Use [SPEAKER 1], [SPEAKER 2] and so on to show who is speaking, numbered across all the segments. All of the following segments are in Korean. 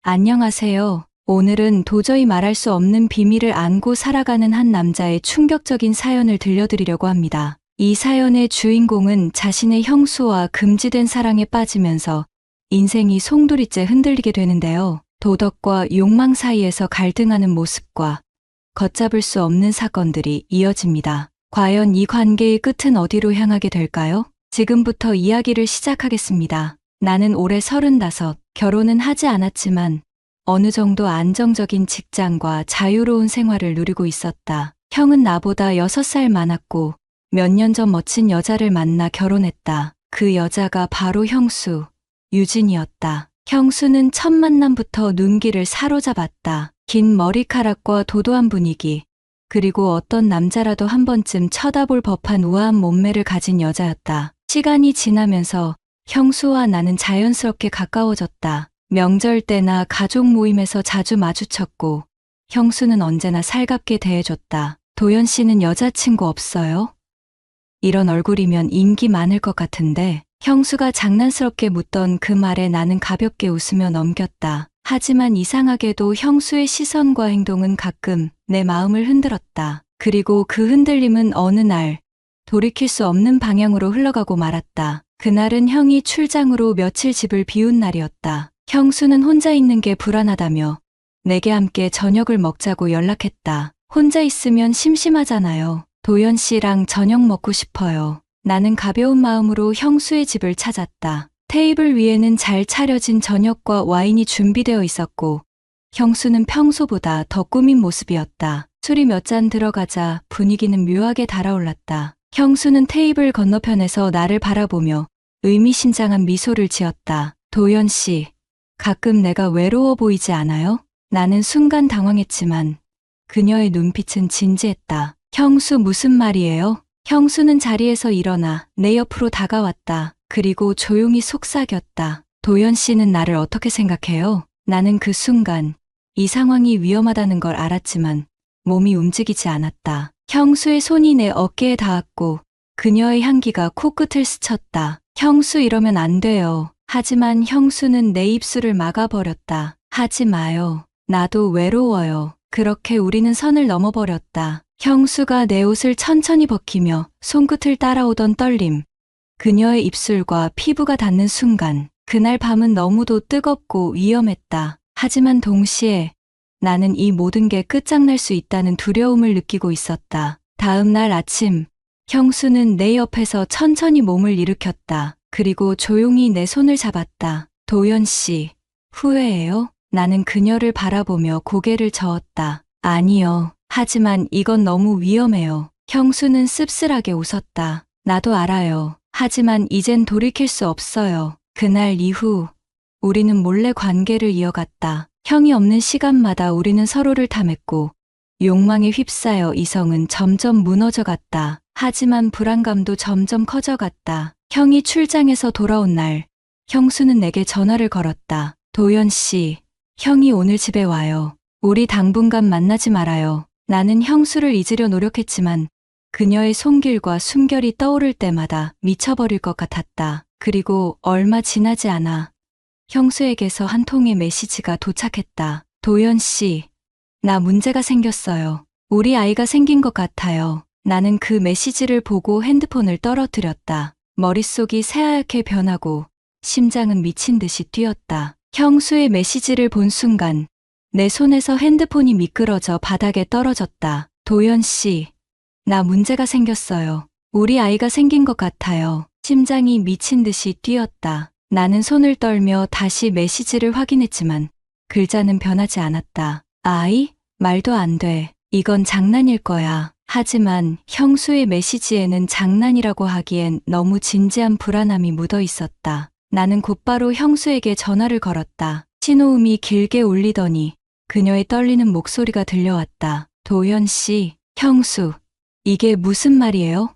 [SPEAKER 1] 안녕하세요. 오늘은 도저히 말할 수 없는 비밀을 안고 살아가는 한 남자의 충격적인 사연을 들려드리려고 합니다. 이 사연의 주인공은 자신의 형수와 금지된 사랑에 빠지면서 인생이 송두리째 흔들리게 되는데요. 도덕과 욕망 사이에서 갈등하는 모습과 걷잡을 수 없는 사건들이 이어집니다. 과연 이 관계의 끝은 어디로 향하게 될까요? 지금부터 이야기를 시작하겠습니다. 나는 올해 35, 결혼은 하지 않았지만 어느 정도 안정적인 직장과 자유로운 생활을 누리고 있었다. 형은 나보다 6살 많았고 몇 년 전 멋진 여자를 만나 결혼했다. 그 여자가 바로 형수, 유진이었다. 형수는 첫 만남부터 눈길을 사로잡았다. 긴 머리카락과 도도한 분위기, 그리고 어떤 남자라도 한 번쯤 쳐다볼 법한 우아한 몸매를 가진 여자였다. 시간이 지나면서 형수와 나는 자연스럽게 가까워졌다. 명절 때나 가족 모임에서 자주 마주쳤고 형수는 언제나 살갑게 대해줬다. 도연 씨는 여자친구 없어요? 이런 얼굴이면 인기 많을 것 같은데 형수가 장난스럽게 묻던 그 말에 나는 가볍게 웃으며 넘겼다. 하지만 이상하게도 형수의 시선과 행동은 가끔 내 마음을 흔들었다. 그리고 그 흔들림은 어느 날 돌이킬 수 없는 방향으로 흘러가고 말았다. 그날은 형이 출장으로 며칠 집을 비운 날이었다. 형수는 혼자 있는 게 불안하다며 내게 함께 저녁을 먹자고 연락했다. 혼자 있으면 심심하잖아요. 도연 씨랑 저녁 먹고 싶어요. 나는 가벼운 마음으로 형수의 집을 찾았다. 테이블 위에는 잘 차려진 저녁과 와인이 준비되어 있었고 형수는 평소보다 더 꾸민 모습이었다. 술이 몇 잔 들어가자 분위기는 묘하게 달아올랐다. 형수는 테이블 건너편에서 나를 바라보며 의미심장한 미소를 지었다. 도연 씨, 가끔 내가 외로워 보이지 않아요? 나는 순간 당황했지만 그녀의 눈빛은 진지했다. 형수 무슨 말이에요? 형수는 자리에서 일어나 내 옆으로 다가왔다. 그리고 조용히 속삭였다. 도연 씨는 나를 어떻게 생각해요? 나는 그 순간 이 상황이 위험하다는 걸 알았지만 몸이 움직이지 않았다. 형수의 손이 내 어깨에 닿았고 그녀의 향기가 코끝을 스쳤다. 형수 이러면 안 돼요. 하지만 형수는 내 입술을 막아버렸다. 하지 마요. 나도 외로워요. 그렇게 우리는 선을 넘어버렸다. 형수가 내 옷을 천천히 벗기며 손끝을 따라오던 떨림. 그녀의 입술과 피부가 닿는 순간 그날 밤은 너무도 뜨겁고 위험했다. 하지만 동시에 나는 이 모든 게 끝장날 수 있다는 두려움을 느끼고 있었다. 다음 날 아침, 형수는 내 옆에서 천천히 몸을 일으켰다. 그리고 조용히 내 손을 잡았다. 도연 씨, 후회해요? 나는 그녀를 바라보며 고개를 저었다. 아니요. 하지만 이건 너무 위험해요. 형수는 씁쓸하게 웃었다. 나도 알아요. 하지만 이젠 돌이킬 수 없어요. 그날 이후 우리는 몰래 관계를 이어갔다. 형이 없는 시간마다 우리는 서로를 탐했고 욕망에 휩싸여 이성은 점점 무너져갔다. 하지만 불안감도 점점 커져갔다. 형이 출장에서 돌아온 날, 형수는 내게 전화를 걸었다. 도연 씨, 형이 오늘 집에 와요. 우리 당분간 만나지 말아요. 나는 형수를 잊으려 노력했지만 그녀의 손길과 숨결이 떠오를 때마다 미쳐버릴 것 같았다. 그리고 얼마 지나지 않아 형수에게서 한 통의 메시지가 도착했다. 도연 씨, 나 문제가 생겼어요. 우리 아이가 생긴 것 같아요. 나는 그 메시지를 보고 핸드폰을 떨어뜨렸다. 머릿속이 새하얗게 변하고 심장은 미친 듯이 뛰었다. 형수의 메시지를 본 순간 내 손에서 핸드폰이 미끄러져 바닥에 떨어졌다. 도연 씨, 나 문제가 생겼어요. 우리 아이가 생긴 것 같아요. 심장이 미친 듯이 뛰었다. 나는 손을 떨며 다시 메시지를 확인했지만 글자는 변하지 않았다. 아이? 말도 안 돼. 이건 장난일 거야. 하지만 형수의 메시지에는 장난이라고 하기엔 너무 진지한 불안함이 묻어 있었다. 나는 곧바로 형수에게 전화를 걸었다. 신호음이 길게 울리더니 그녀의 떨리는 목소리가 들려왔다. 도연 씨, 형수, 이게 무슨 말이에요?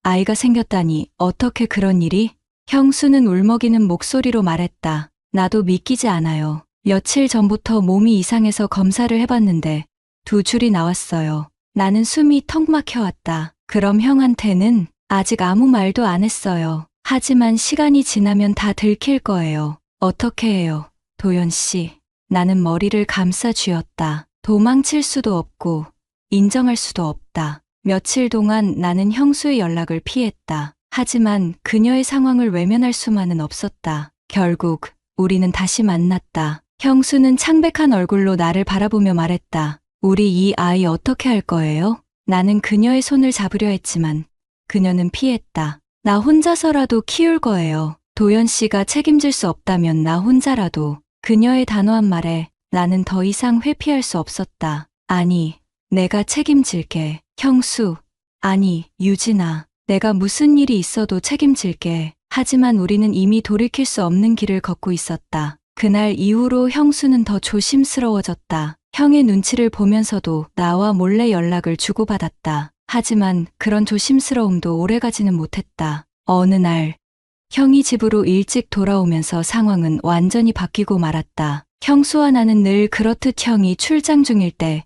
[SPEAKER 1] 아이가 생겼다니 어떻게 그런 일이? 형수는 울먹이는 목소리로 말했다. 나도 믿기지 않아요. 며칠 전부터 몸이 이상해서 검사를 해봤는데 2줄이 나왔어요. 나는 숨이 턱 막혀왔다. 그럼 형한테는 아직 아무 말도 안 했어요. 하지만 시간이 지나면 다 들킬 거예요. 어떻게 해요, 도연 씨? 나는 머리를 감싸 쥐었다. 도망칠 수도 없고 인정할 수도 없다. 며칠 동안 나는 형수의 연락을 피했다. 하지만 그녀의 상황을 외면할 수만은 없었다. 결국 우리는 다시 만났다. 형수는 창백한 얼굴로 나를 바라보며 말했다. 우리 이 아이 어떻게 할 거예요? 나는 그녀의 손을 잡으려 했지만 그녀는 피했다. 나 혼자서라도 키울 거예요. 도연 씨가 책임질 수 없다면 나 혼자라도. 그녀의 단호한 말에 나는 더 이상 회피할 수 없었다. 아니, 내가 책임질게. 형수. 아니, 유진아. 내가 무슨 일이 있어도 책임질게. 하지만 우리는 이미 돌이킬 수 없는 길을 걷고 있었다. 그날 이후로 형수는 더 조심스러워졌다. 형의 눈치를 보면서도 나와 몰래 연락을 주고받았다. 하지만 그런 조심스러움도 오래가지는 못했다. 어느 날 형이 집으로 일찍 돌아오면서 상황은 완전히 바뀌고 말았다. 형수와 나는 늘 그렇듯 형이 출장 중일 때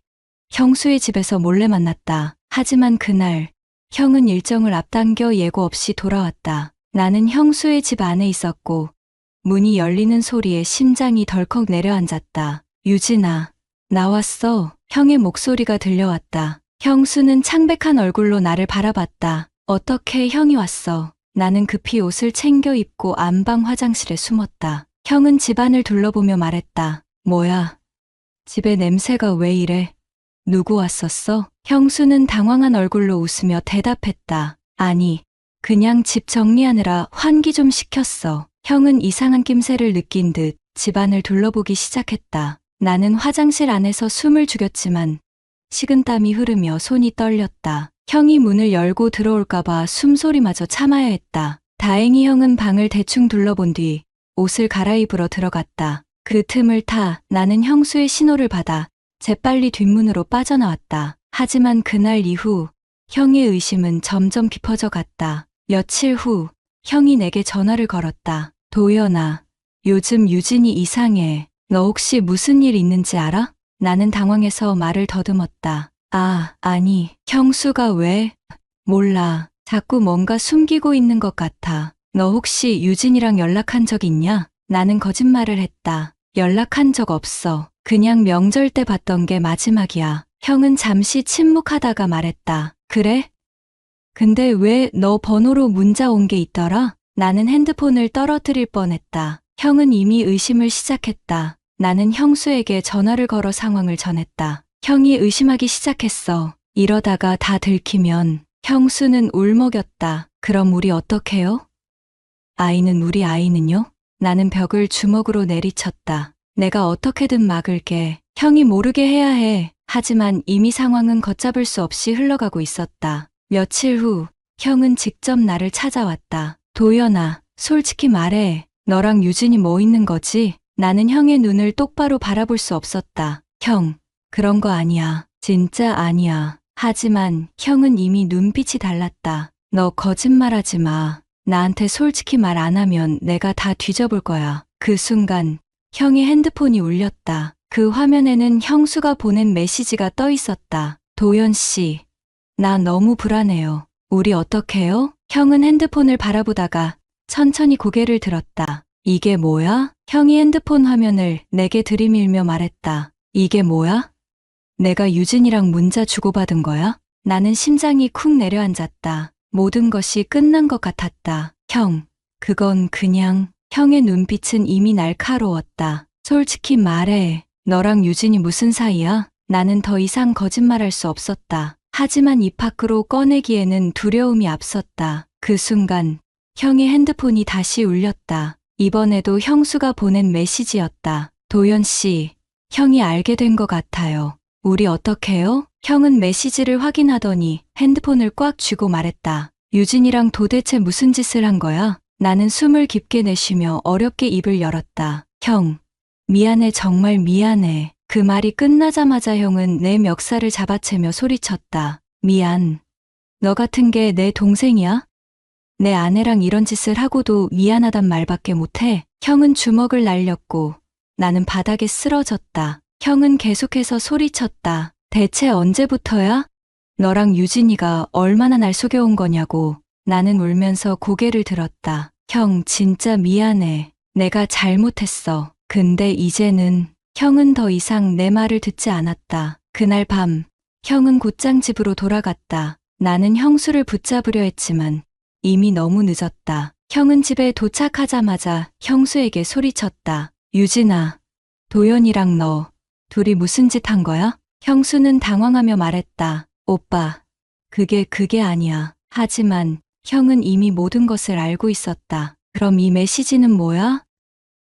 [SPEAKER 1] 형수의 집에서 몰래 만났다. 하지만 그날 형은 일정을 앞당겨 예고 없이 돌아왔다. 나는 형수의 집 안에 있었고 문이 열리는 소리에 심장이 덜컥 내려앉았다. 유진아, 나왔어. 형의 목소리가 들려왔다. 형수는 창백한 얼굴로 나를 바라봤다. 어떻게 형이 왔어? 나는 급히 옷을 챙겨 입고 안방 화장실에 숨었다. 형은 집안을 둘러보며 말했다. 뭐야? 집에 냄새가 왜 이래? 누구 왔었어? 형수는 당황한 얼굴로 웃으며 대답했다. 아니, 그냥 집 정리하느라 환기 좀 시켰어. 형은 이상한 낌새를 느낀 듯 집안을 둘러보기 시작했다. 나는 화장실 안에서 숨을 죽였지만 식은땀이 흐르며 손이 떨렸다. 형이 문을 열고 들어올까봐 숨소리마저 참아야 했다. 다행히 형은 방을 대충 둘러본 뒤 옷을 갈아입으러 들어갔다. 그 틈을 타 나는 형수의 신호를 받아 재빨리 뒷문으로 빠져나왔다. 하지만 그날 이후 형의 의심은 점점 깊어져 갔다. 며칠 후 형이 내게 전화를 걸었다. 도연아, 요즘 유진이 이상해. 너 혹시 무슨 일 있는지 알아? 나는 당황해서 말을 더듬었다. 아니, 형수가 왜? 몰라. 자꾸 뭔가 숨기고 있는 것 같아. 너 혹시 유진이랑 연락한 적 있냐? 나는 거짓말을 했다. 연락한 적 없어. 그냥 명절 때 봤던 게 마지막이야. 형은 잠시 침묵하다가 말했다. 그래? 근데 왜 너 번호로 문자 온 게 있더라? 나는 핸드폰을 떨어뜨릴 뻔했다. 형은 이미 의심을 시작했다. 나는 형수에게 전화를 걸어 상황을 전했다. 형이 의심하기 시작했어. 이러다가 다 들키면. 형수는 울먹였다. 그럼 우리 어떡해요? 우리 아이는요? 나는 벽을 주먹으로 내리쳤다. 내가 어떻게든 막을게. 형이 모르게 해야 해. 하지만 이미 상황은 걷잡을 수 없이 흘러가고 있었다. 며칠 후 형은 직접 나를 찾아왔다. 도연아, 솔직히 말해. 너랑 유진이 뭐 있는 거지? 나는 형의 눈을 똑바로 바라볼 수 없었다. 형, 그런 거 아니야. 진짜 아니야. 하지만 형은 이미 눈빛이 달랐다. 너 거짓말하지 마. 나한테 솔직히 말 안 하면 내가 다 뒤져볼 거야. 그 순간 형의 핸드폰이 울렸다. 그 화면에는 형수가 보낸 메시지가 떠 있었다. 도연 씨, 나 너무 불안해요. 우리 어떡해요? 형은 핸드폰을 바라보다가 천천히 고개를 들었다. 이게 뭐야? 형이 핸드폰 화면을 내게 들이밀며 말했다. 이게 뭐야? 내가 유진이랑 문자 주고받은 거야? 나는 심장이 쿵 내려앉았다. 모든 것이 끝난 것 같았다. 형, 그건 그냥. 형의 눈빛은 이미 날카로웠다. 솔직히 말해. 너랑 유진이 무슨 사이야? 나는 더 이상 거짓말할 수 없었다. 하지만 입 밖으로 꺼내기에는 두려움이 앞섰다. 그 순간 형의 핸드폰이 다시 울렸다. 이번에도 형수가 보낸 메시지였다. 도연 씨, 형이 알게 된 것 같아요. 우리 어떡해요? 형은 메시지를 확인하더니 핸드폰을 꽉 쥐고 말했다. 유진이랑 도대체 무슨 짓을 한 거야? 나는 숨을 깊게 내쉬며 어렵게 입을 열었다. 형, 미안해, 정말 미안해. 그 말이 끝나자마자 형은 내 멱살을 잡아채며 소리쳤다. 미안. 너 같은 게 내 동생이야? 내 아내랑 이런 짓을 하고도 미안하단 말밖에 못해. 형은 주먹을 날렸고 나는 바닥에 쓰러졌다. 형은 계속해서 소리쳤다. 대체 언제부터야? 너랑 유진이가 얼마나 날 속여온 거냐고. 나는 울면서 고개를 들었다. 형, 진짜 미안해. 내가 잘못했어. 근데 이제는 형은 더 이상 내 말을 듣지 않았다. 그날 밤, 형은 곧장 집으로 돌아갔다. 나는 형수를 붙잡으려 했지만 이미 너무 늦었다. 형은 집에 도착하자마자 형수에게 소리쳤다. 유진아, 도연이랑 너 둘이 무슨 짓 한 거야? 형수는 당황하며 말했다. 오빠, 그게 아니야. 하지만 형은 이미 모든 것을 알고 있었다. 그럼 이 메시지는 뭐야?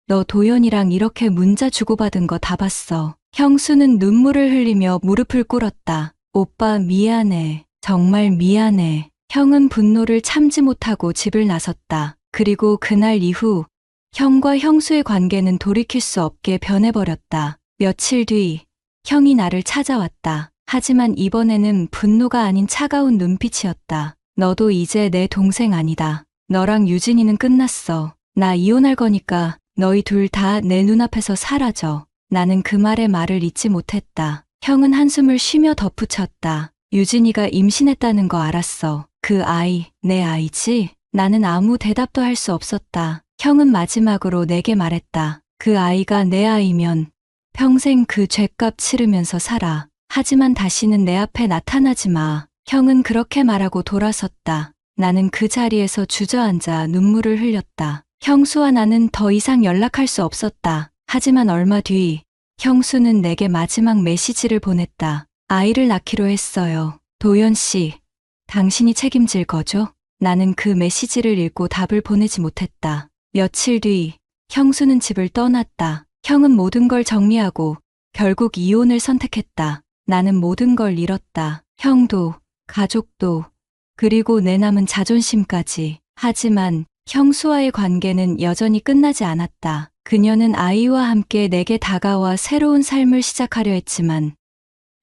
[SPEAKER 1] 너 도연이랑 이렇게 문자 주고받은 거 다 봤어. 형수는 눈물을 흘리며 무릎을 꿇었다. 오빠 미안해. 정말 미안해. 형은 분노를 참지 못하고 집을 나섰다. 그리고 그날 이후 형과 형수의 관계는 돌이킬 수 없게 변해버렸다. 며칠 뒤 형이 나를 찾아왔다. 하지만 이번에는 분노가 아닌 차가운 눈빛이었다. 너도 이제 내 동생 아니다. 너랑 유진이는 끝났어. 나 이혼할 거니까 너희 둘 다 내 눈앞에서 사라져. 나는 그 말에 말을 잇지 못했다. 형은 한숨을 쉬며 덧붙였다. 유진이가 임신했다는 거 알았어. 그 아이, 내 아이지? 나는 아무 대답도 할 수 없었다. 형은 마지막으로 내게 말했다. 그 아이가 내 아이면 평생 그 죗값 치르면서 살아. 하지만 다시는 내 앞에 나타나지 마. 형은 그렇게 말하고 돌아섰다. 나는 그 자리에서 주저앉아 눈물을 흘렸다. 형수와 나는 더 이상 연락할 수 없었다. 하지만 얼마 뒤 형수는 내게 마지막 메시지를 보냈다. 아이를 낳기로 했어요. 도연 씨, 당신이 책임질 거죠? 나는 그 메시지를 읽고 답을 보내지 못했다. 며칠 뒤 형수는 집을 떠났다. 형은 모든 걸 정리하고 결국 이혼을 선택했다. 나는 모든 걸 잃었다. 형도, 가족도, 그리고 내 남은 자존심까지. 하지만 형수와의 관계는 여전히 끝나지 않았다. 그녀는 아이와 함께 내게 다가와 새로운 삶을 시작하려 했지만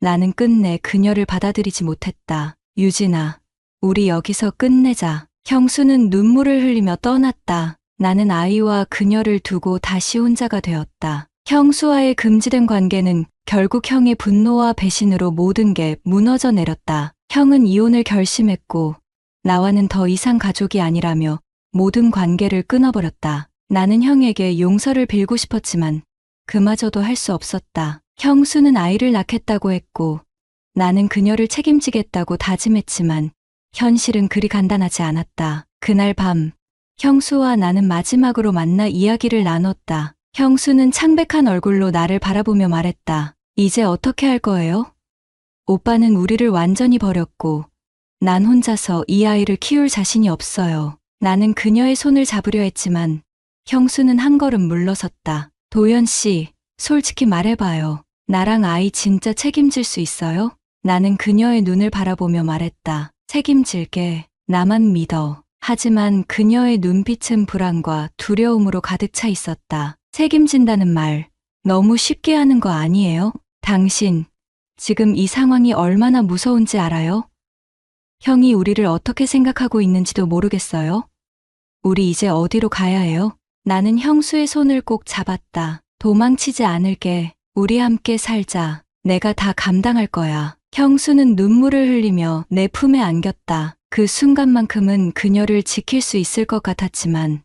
[SPEAKER 1] 나는 끝내 그녀를 받아들이지 못했다. 유진아, 우리 여기서 끝내자. 형수는 눈물을 흘리며 떠났다. 나는 아이와 그녀를 두고 다시 혼자가 되었다. 형수와의 금지된 관계는 결국 형의 분노와 배신으로 모든 게 무너져 내렸다. 형은 이혼을 결심했고 나와는 더 이상 가족이 아니라며 모든 관계를 끊어버렸다. 나는 형에게 용서를 빌고 싶었지만 그마저도 할 수 없었다. 형수는 아이를 낳겠다고 했고 나는 그녀를 책임지겠다고 다짐했지만 현실은 그리 간단하지 않았다. 그날 밤 형수와 나는 마지막으로 만나 이야기를 나눴다. 형수는 창백한 얼굴로 나를 바라보며 말했다. 이제 어떻게 할 거예요? 오빠는 우리를 완전히 버렸고 난 혼자서 이 아이를 키울 자신이 없어요. 나는 그녀의 손을 잡으려 했지만 형수는 한 걸음 물러섰다. 도연 씨, 솔직히 말해봐요. 나랑 아이 진짜 책임질 수 있어요? 나는 그녀의 눈을 바라보며 말했다. 책임질게. 나만 믿어. 하지만 그녀의 눈빛은 불안과 두려움으로 가득 차 있었다. 책임진다는 말, 너무 쉽게 하는 거 아니에요? 당신, 지금 이 상황이 얼마나 무서운지 알아요? 형이 우리를 어떻게 생각하고 있는지도 모르겠어요? 우리 이제 어디로 가야 해요? 나는 형수의 손을 꼭 잡았다. 도망치지 않을게. 우리 함께 살자. 내가 다 감당할 거야. 형수는 눈물을 흘리며 내 품에 안겼다. 그 순간만큼은 그녀를 지킬 수 있을 것 같았지만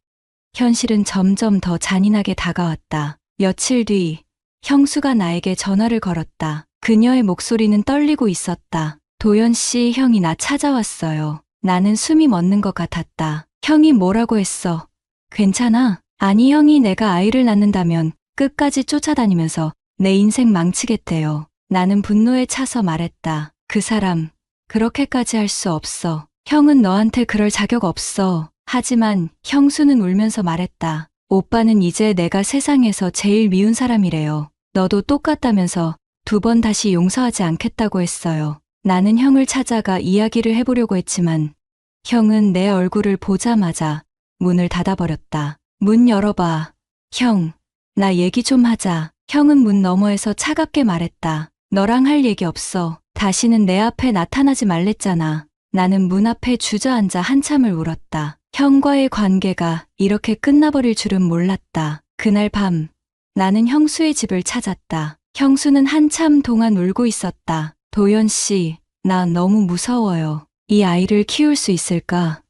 [SPEAKER 1] 현실은 점점 더 잔인하게 다가왔다. 며칠 뒤 형수가 나에게 전화를 걸었다. 그녀의 목소리는 떨리고 있었다. 도연 씨, 형이 나 찾아왔어요. 나는 숨이 멎는 것 같았다. 형이 뭐라고 했어? 괜찮아? 아니, 형이 내가 아이를 낳는다면 끝까지 쫓아다니면서 내 인생 망치겠대요. 나는 분노에 차서 말했다. 그 사람, 그렇게까지 할 수 없어. 형은 너한테 그럴 자격 없어. 하지만 형수는 울면서 말했다. 오빠는 이제 내가 세상에서 제일 미운 사람이래요. 너도 똑같다면서 2번 다시 용서하지 않겠다고 했어요. 나는 형을 찾아가 이야기를 해보려고 했지만 형은 내 얼굴을 보자마자 문을 닫아버렸다. 문 열어봐. 형, 나 얘기 좀 하자. 형은 문 너머에서 차갑게 말했다. 너랑 할 얘기 없어. 다시는 내 앞에 나타나지 말랬잖아. 나는 문 앞에 주저앉아 한참을 울었다. 형과의 관계가 이렇게 끝나버릴 줄은 몰랐다. 그날 밤, 나는 형수의 집을 찾았다. 형수는 한참 동안 울고 있었다. 도연 씨, 나 너무 무서워요. 이 아이를 키울 수 있을까?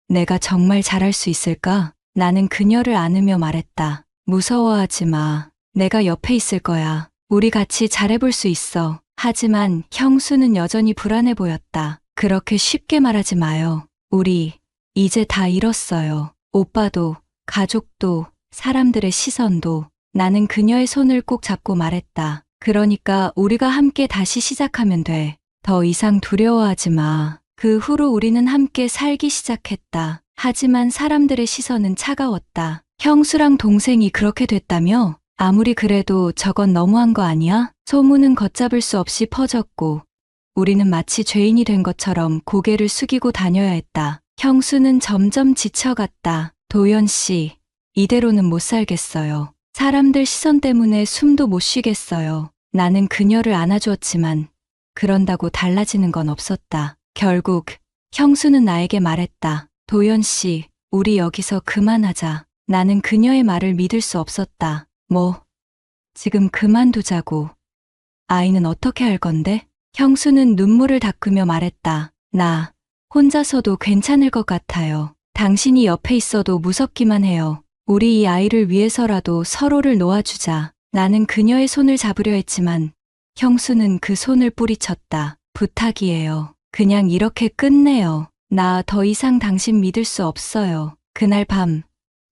[SPEAKER 1] 내가 정말 잘할 수 있을까? 나는 그녀를 안으며 말했다. 무서워하지 마. 내가 옆에 있을 거야. 우리 같이 잘해볼 수 있어. 하지만 형수는 여전히 불안해 보였다. 그렇게 쉽게 말하지 마요. 우리 이제 다 잃었어요. 오빠도, 가족도, 사람들의 시선도. 나는 그녀의 손을 꼭 잡고 말했다. 그러니까 우리가 함께 다시 시작하면 돼. 더 이상 두려워하지 마. 그 후로 우리는 함께 살기 시작했다. 하지만 사람들의 시선은 차가웠다. 형수랑 동생이 그렇게 됐다며? 아무리 그래도 저건 너무한 거 아니야? 소문은 걷잡을 수 없이 퍼졌고 우리는 마치 죄인이 된 것처럼 고개를 숙이고 다녀야 했다. 형수는 점점 지쳐갔다. 도연 씨, 이대로는 못 살겠어요. 사람들 시선 때문에 숨도 못 쉬겠어요. 나는 그녀를 안아주었지만 그런다고 달라지는 건 없었다. 결국 형수는 나에게 말했다. 도연 씨, 우리 여기서 그만하자. 나는 그녀의 말을 믿을 수 없었다. 뭐, 지금 그만두자고. 아이는 어떻게 할 건데? 형수는 눈물을 닦으며 말했다. 나 혼자서도 괜찮을 것 같아요. 당신이 옆에 있어도 무섭기만 해요. 우리 이 아이를 위해서라도 서로를 놓아주자. 나는 그녀의 손을 잡으려 했지만 형수는 그 손을 뿌리쳤다. 부탁이에요. 그냥 이렇게 끝내요. 나 더 이상 당신 믿을 수 없어요. 그날 밤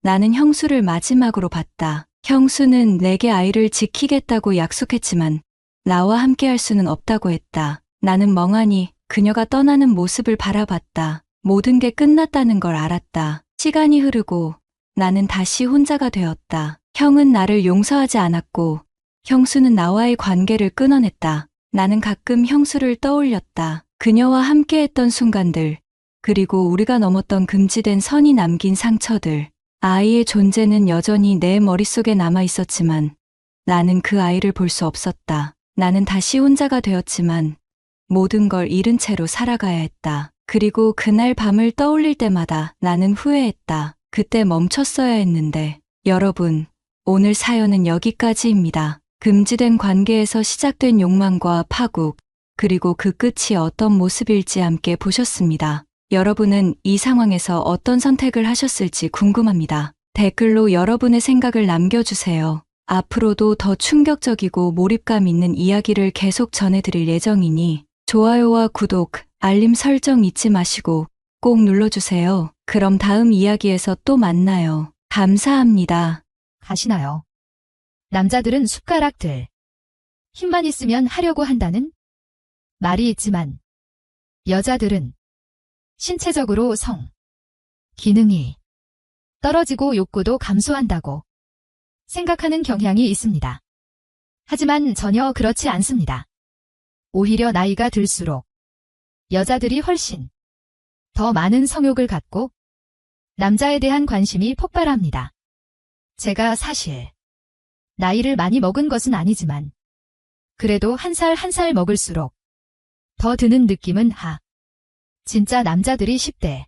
[SPEAKER 1] 나는 형수를 마지막으로 봤다. 형수는 내게 아이를 지키겠다고 약속했지만 나와 함께 할 수는 없다고 했다. 나는 멍하니 그녀가 떠나는 모습을 바라봤다. 모든 게 끝났다는 걸 알았다. 시간이 흐르고 나는 다시 혼자가 되었다. 형은 나를 용서하지 않았고 형수는 나와의 관계를 끊어냈다. 나는 가끔 형수를 떠올렸다. 그녀와 함께했던 순간들, 그리고 우리가 넘었던 금지된 선이 남긴 상처들. 아이의 존재는 여전히 내 머릿속에 남아 있었지만 나는 그 아이를 볼 수 없었다. 나는 다시 혼자가 되었지만 모든 걸 잃은 채로 살아가야 했다. 그리고 그날 밤을 떠올릴 때마다 나는 후회했다. 그때 멈췄어야 했는데. 여러분, 오늘 사연은 여기까지입니다. 금지된 관계에서 시작된 욕망과 파국, 그리고 그 끝이 어떤 모습일지 함께 보셨습니다. 여러분은 이 상황에서 어떤 선택을 하셨을지 궁금합니다. 댓글로 여러분의 생각을 남겨주세요. 앞으로도 더 충격적이고 몰입감 있는 이야기를 계속 전해드릴 예정이니 좋아요와 구독, 알림 설정 잊지 마시고 꼭 눌러주세요. 그럼 다음 이야기에서 또 만나요. 감사합니다.
[SPEAKER 2] 가시나요? 남자들은 숟가락들. 힘만 있으면 하려고 한다는 말이 있지만 여자들은 신체적으로 기능이 떨어지고 욕구도 감소한다고 생각하는 경향이 있습니다. 하지만 전혀 그렇지 않습니다. 오히려 나이가 들수록 여자들이 훨씬 더 많은 성욕을 갖고 남자에 대한 관심이 폭발합니다. 제가 사실 나이를 많이 먹은 것은 아니지만 그래도 한 살 한 살 먹을수록 더 드는 느낌은 진짜 남자들이 10대,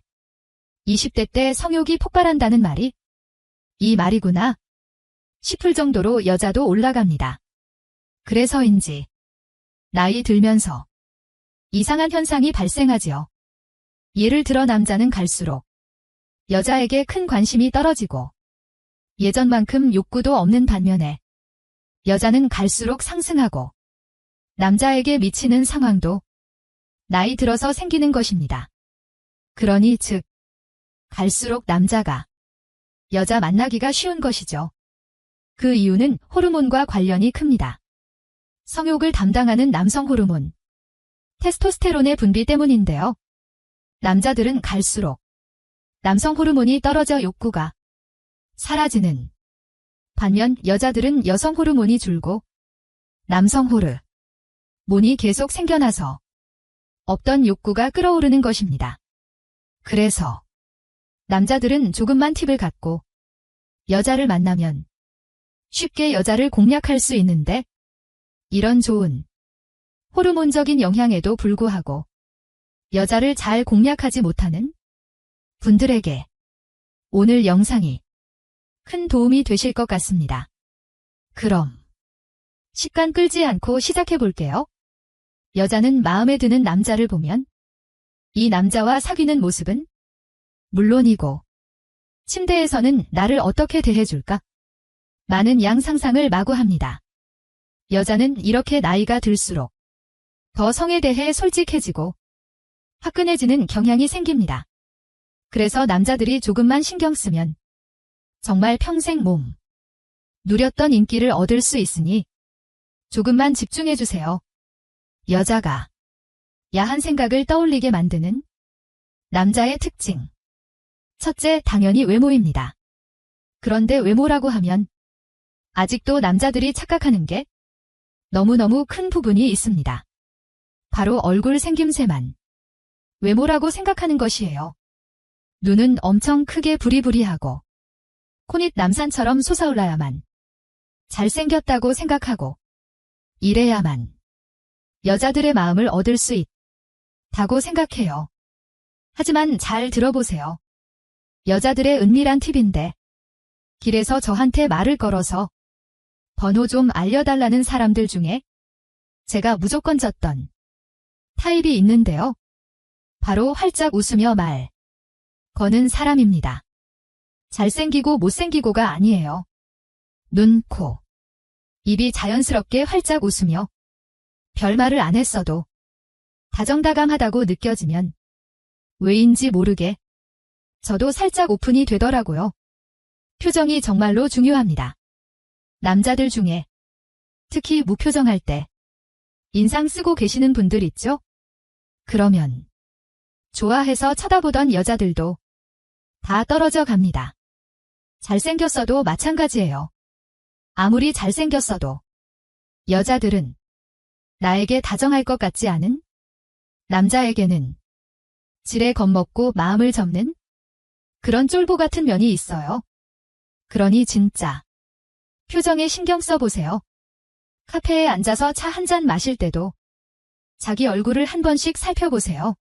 [SPEAKER 2] 20대 때 성욕이 폭발한다는 말이 이 말이구나 싶을 정도로 여자도 올라갑니다. 그래서인지 나이 들면서 이상한 현상이 발생하지요. 예를 들어 남자는 갈수록 여자에게 큰 관심이 떨어지고 예전만큼 욕구도 없는 반면에 여자는 갈수록 상승하고 남자에게 미치는 상황도 나이 들어서 생기는 것입니다. 그러니 즉 갈수록 남자가 여자 만나기가 쉬운 것이죠. 그 이유는 호르몬과 관련이 큽니다. 성욕을 담당하는 남성 호르몬, 테스토스테론의 분비 때문인데요. 남자들은 갈수록 남성 호르몬이 떨어져 욕구가 사라지는 반면 여자들은 여성 호르몬이 줄고 남성 호르몬이 계속 생겨나서 없던 욕구가 끓어오르는 것입니다. 그래서 남자들은 조금만 팁을 갖고 여자를 만나면 쉽게 여자를 공략할 수 있는데 이런 좋은 호르몬적인 영향에도 불구하고 여자를 잘 공략하지 못하는 분들에게 오늘 영상이 큰 도움이 되실 것 같습니다. 그럼 시간 끌지 않고 시작해 볼게요. 여자는 마음에 드는 남자를 보면 이 남자와 사귀는 모습은 물론이고 침대에서는 나를 어떻게 대해줄까? 많은 양 상상을 마구 합니다. 여자는 이렇게 나이가 들수록 더 성에 대해 솔직해지고 화끈해지는 경향이 생깁니다. 그래서 남자들이 조금만 신경 쓰면 정말 평생 누렸던 인기를 얻을 수 있으니 조금만 집중해주세요. 여자가 야한 생각을 떠올리게 만드는 남자의 특징. 첫째, 당연히 외모입니다. 그런데 외모라고 하면 아직도 남자들이 착각하는 게 너무너무 큰 부분이 있습니다. 바로 얼굴 생김새만 외모라고 생각하는 것이에요. 눈은 엄청 크게 부리부리하고 코밑 남산처럼 솟아올라야만 잘생겼다고 생각하고 이래야만 여자들의 마음을 얻을 수 있다고 생각해요. 하지만 잘 들어보세요. 여자들의 은밀한 팁인데 길에서 저한테 말을 걸어서 번호 좀 알려달라는 사람들 중에 제가 무조건 졌던 타입이 있는데요. 바로 활짝 웃으며 말 거는 사람입니다. 잘생기고 못생기고가 아니에요. 눈, 코, 입이 자연스럽게 활짝 웃으며 별말을 안 했어도 다정다감하다고 느껴지면 왜인지 모르게 저도 살짝 오픈이 되더라고요. 표정이 정말로 중요합니다. 남자들 중에 특히 무표정할 때 인상 쓰고 계시는 분들 있죠? 그러면 좋아해서 쳐다보던 여자들도 다 떨어져 갑니다. 잘생겼어도 마찬가지예요. 아무리 잘생겼어도 여자들은 나에게 다정할 것 같지 않은 남자에게는 지레 겁먹고 마음을 접는 그런 쫄보 같은 면이 있어요. 그러니 진짜 표정에 신경 써보세요. 카페에 앉아서 차 한 잔 마실 때도 자기 얼굴을 한 번씩 살펴보세요.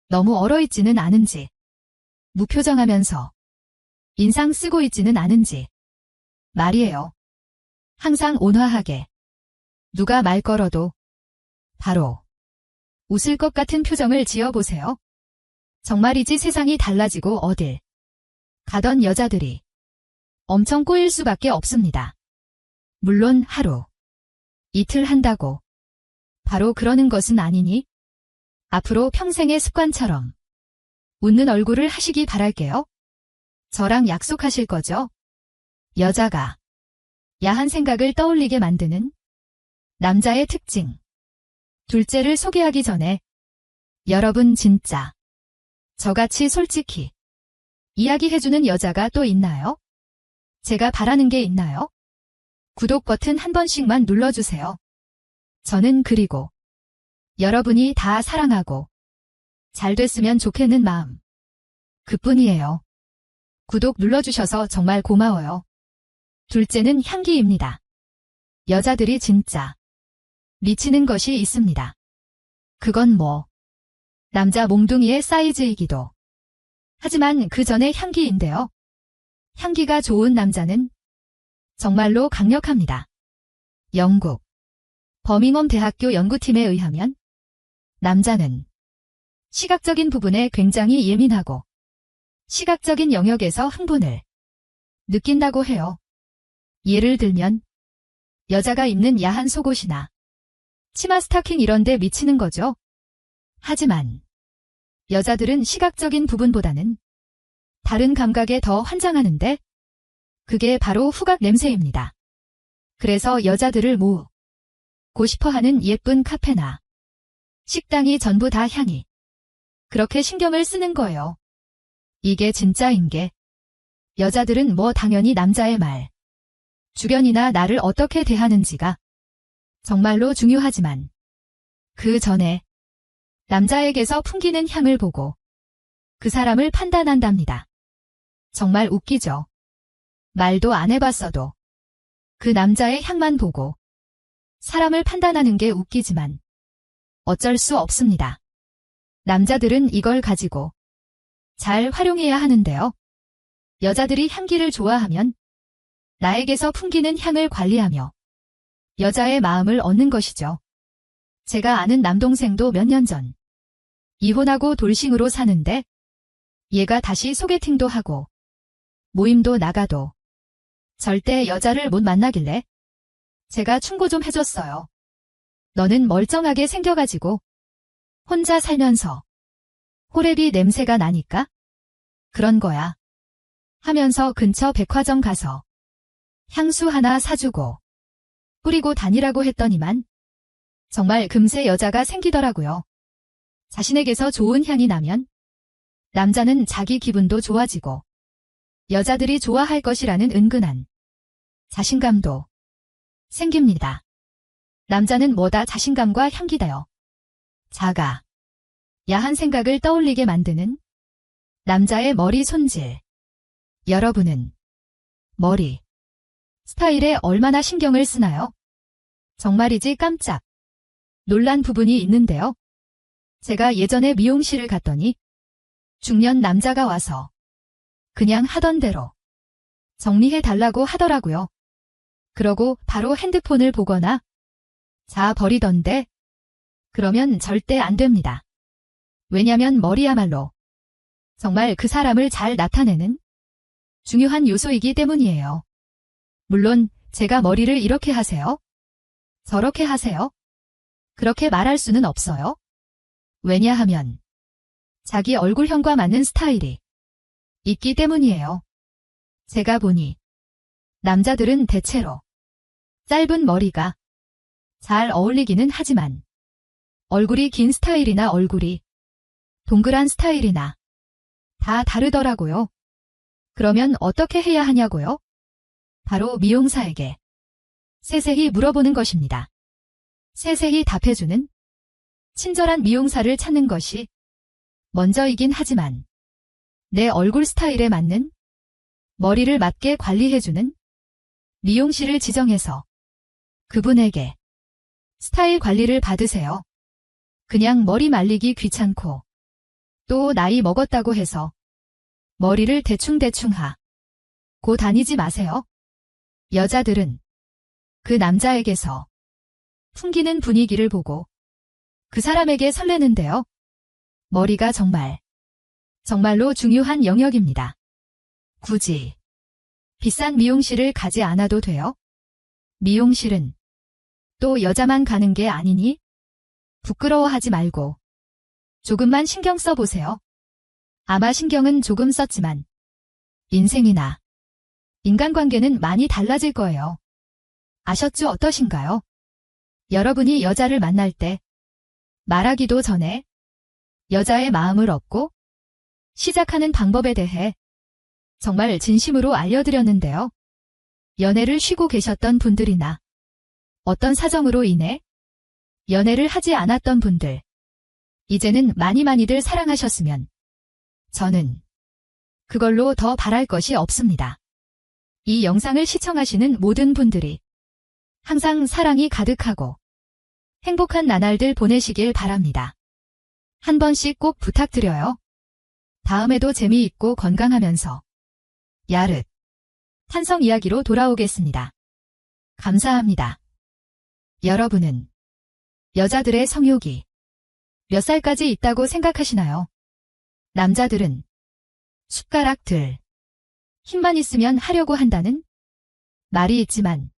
[SPEAKER 2] 너무 얼어있지는 않은지, 무표정하면서 인상 쓰고 있지는 않은지 말이에요. 항상 온화하게 누가 말 걸어도 바로 웃을 것 같은 표정을 지어보세요. 정말이지 세상이 달라지고 어딜 가던 여자들이 엄청 꼬일 수밖에 없습니다. 물론 하루, 이틀 한다고 바로 그러는 것은 아니니 앞으로 평생의 습관처럼 웃는 얼굴을 하시기 바랄게요. 저랑 약속하실 거죠? 여자가 야한 생각을 떠올리게 만드는 남자의 특징. 둘째를 소개하기 전에 여러분 진짜 저같이 솔직히 이야기해주는 여자가 또 있나요? 제가 바라는 게 있나요? 구독 버튼 한 번씩만 눌러주세요. 저는 그리고 여러분이 다 사랑하고 잘 됐으면 좋겠는 마음 그뿐이에요. 구독 눌러주셔서 정말 고마워요. 둘째는 향기입니다. 여자들이 진짜 미치는 것이 있습니다. 그건 남자 몽둥이의 사이즈이기도 하지만 그 전에 향기인데요. 향기가 좋은 남자는 정말로 강력합니다. 영국 버밍엄 대학교 연구팀에 의하면 남자는 시각적인 부분에 굉장히 예민하고 시각적인 영역에서 흥분을 느낀다고 해요. 예를 들면 여자가 입는 야한 속옷이나 치마 스타킹 이런 데 미치는 거죠. 하지만 여자들은 시각적인 부분보다는 다른 감각에 더 환장하는데 그게 바로 후각 냄새입니다. 그래서 여자들을 모으고 싶어하는 예쁜 카페나 식당이 전부 다 향이 그렇게 신경을 쓰는 거예요. 이게 진짜인 게 여자들은 당연히 남자의 말, 주변이나 나를 어떻게 대하는지가 정말로 중요하지만 그 전에 남자에게서 풍기는 향을 보고 그 사람을 판단한답니다. 정말 웃기죠? 말도 안 해봤어도 그 남자의 향만 보고 사람을 판단하는 게 웃기지만 어쩔 수 없습니다. 남자들은 이걸 가지고 잘 활용해야 하는데요. 여자들이 향기를 좋아하면 나에게서 풍기는 향을 관리하며 여자의 마음을 얻는 것이죠. 제가 아는 남동생도 몇 년 전 이혼하고 돌싱으로 사는데 얘가 다시 소개팅도 하고 모임도 나가도 절대 여자를 못 만나길래 제가 충고 좀 해줬어요. 너는 멀쩡하게 생겨가지고 혼자 살면서 호레비 냄새가 나니까 그런 거야. 하면서 근처 백화점 가서 향수 하나 사주고 뿌리고 다니라고 했더니만 정말 금세 여자가 생기더라고요. 자신에게서 좋은 향이 나면 남자는 자기 기분도 좋아지고 여자들이 좋아할 것이라는 은근한 자신감도 생깁니다. 남자는 뭐다 자신감과 향기다요. 자가, 야한 생각을 떠올리게 만드는 남자의 머리 손질. 여러분은 머리 스타일에 얼마나 신경을 쓰나요? 정말이지 깜짝 놀란 부분이 있는데요. 제가 예전에 미용실을 갔더니 중년 남자가 와서 그냥 하던 대로 정리해 달라고 하더라고요. 그러고 바로 핸드폰을 보거나 자 버리던데 그러면 절대 안 됩니다. 왜냐면 머리야말로 정말 그 사람을 잘 나타내는 중요한 요소이기 때문이에요. 물론 제가 머리를 이렇게 하세요? 저렇게 하세요? 그렇게 말할 수는 없어요. 왜냐하면 자기 얼굴형과 맞는 스타일이 있기 때문이에요. 제가 보니 남자들은 대체로 짧은 머리가 잘 어울리기는 하지만 얼굴이 긴 스타일이나 얼굴이 동그란 스타일이나 다 다르더라고요. 그러면 어떻게 해야 하냐고요? 바로 미용사에게 세세히 물어보는 것입니다. 세세히 답해주는 친절한 미용사를 찾는 것이 먼저이긴 하지만 내 얼굴 스타일에 맞는 머리를 맞게 관리해주는 미용실을 지정해서 그분에게 스타일 관리를 받으세요. 그냥 머리 말리기 귀찮고 또 나이 먹었다고 해서 머리를 대충대충 하고 다니지 마세요. 여자들은 그 남자에게서 풍기는 분위기를 보고 그 사람에게 설레는데요. 머리가 정말로 중요한 영역입니다. 굳이 비싼 미용실을 가지 않아도 돼요. 미용실은 또 여자만 가는 게 아니니 부끄러워하지 말고 조금만 신경 써보세요. 아마 신경은 조금 썼지만 인생이나 인간관계는 많이 달라질 거예요. 아셨죠? 어떠신가요? 여러분이 여자를 만날 때 말하기도 전에 여자의 마음을 얻고 시작하는 방법에 대해 정말 진심으로 알려드렸는데요. 연애를 쉬고 계셨던 분들이나 어떤 사정으로 인해 연애를 하지 않았던 분들, 이제는 많이들 사랑하셨으면 저는 그걸로 더 바랄 것이 없습니다. 이 영상을 시청하시는 모든 분들이 항상 사랑이 가득하고 행복한 나날들 보내시길 바랍니다. 한 번씩 꼭 부탁드려요. 다음에도 재미있고 건강하면서 야릇 탄성 이야기로 돌아오겠습니다. 감사합니다. 여러분은 여자들의 성욕이 몇 살까지 있다고 생각하시나요? 남자들은 숟가락들 힘만 있으면 하려고 한다는 말이 있지만